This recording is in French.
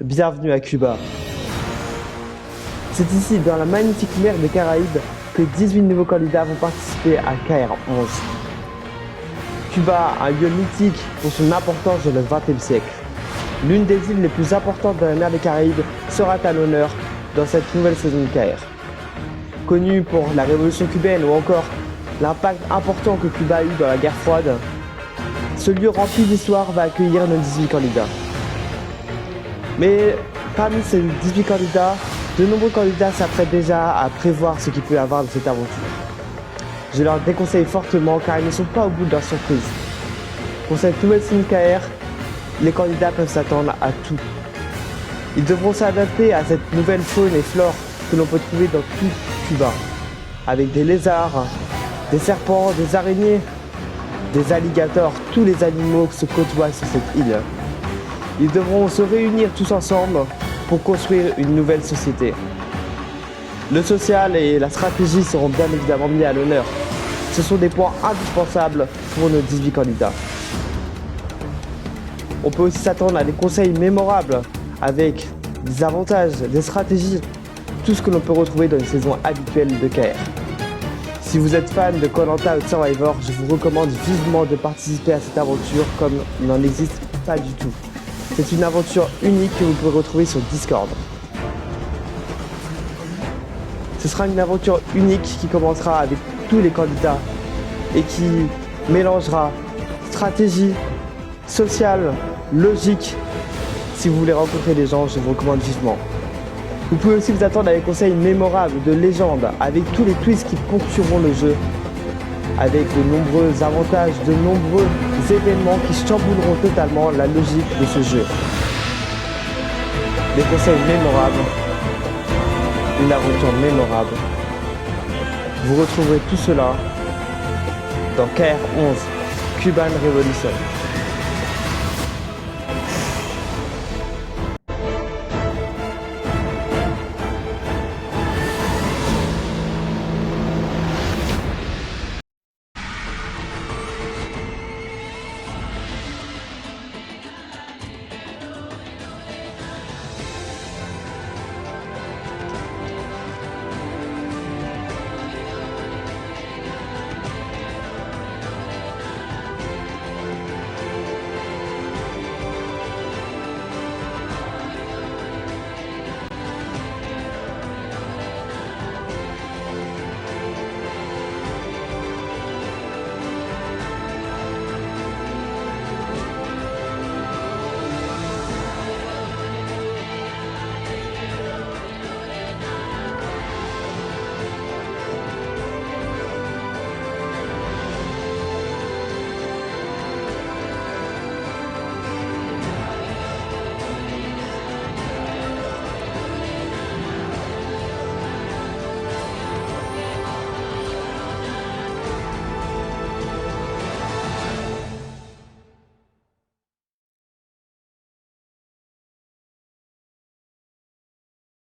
Bienvenue à Cuba. C'est ici, dans la magnifique mer des Caraïbes, que 18 nouveaux candidats vont participer à KR11. Cuba, un lieu mythique pour son importance dans le XXe siècle. L'une des îles les plus importantes de la mer des Caraïbes sera à l'honneur dans cette nouvelle saison de KR. Connue pour la révolution cubaine ou encore l'impact important que Cuba a eu dans la guerre froide, ce lieu rempli d'histoire va accueillir nos 18 candidats. Mais parmi ces 18 candidats, de nombreux candidats s'apprêtent déjà à prévoir ce qu'il peut y avoir dans cette aventure. Je leur déconseille fortement car ils ne sont pas au bout de leur surprise. Pour cette nouvelle saison KR, les candidats peuvent s'attendre à tout. Ils devront s'adapter à cette nouvelle faune et flore que l'on peut trouver dans tout Cuba, avec des lézards, des serpents, des araignées, des alligators, tous les animaux qui se côtoient sur cette île. Ils devront se réunir tous ensemble pour construire une nouvelle société. Le social et la stratégie seront bien évidemment mis à l'honneur. Ce sont des points indispensables pour nos 18 candidats. On peut aussi s'attendre à des conseils mémorables avec des avantages, des stratégies, tout ce que l'on peut retrouver dans une saison habituelle de KR. Si vous êtes fan de Koh-Lanta ou de Survivor, je vous recommande vivement de participer à cette aventure comme il n'en existe pas du tout. C'est une aventure unique que vous pouvez retrouver sur Discord. Ce sera une aventure unique qui commencera avec tous les candidats et qui mélangera stratégie, sociale, logique. Si vous voulez rencontrer des gens, je vous recommande vivement. Vous pouvez aussi vous attendre à des conseils mémorables de légende avec tous les twists qui ponctueront le jeu, avec de nombreux avantages, de nombreux événements qui chambouleront totalement la logique de ce jeu. Des conseils mémorables, une aventure mémorable. Vous retrouverez tout cela dans KR11, Cuban Revolution.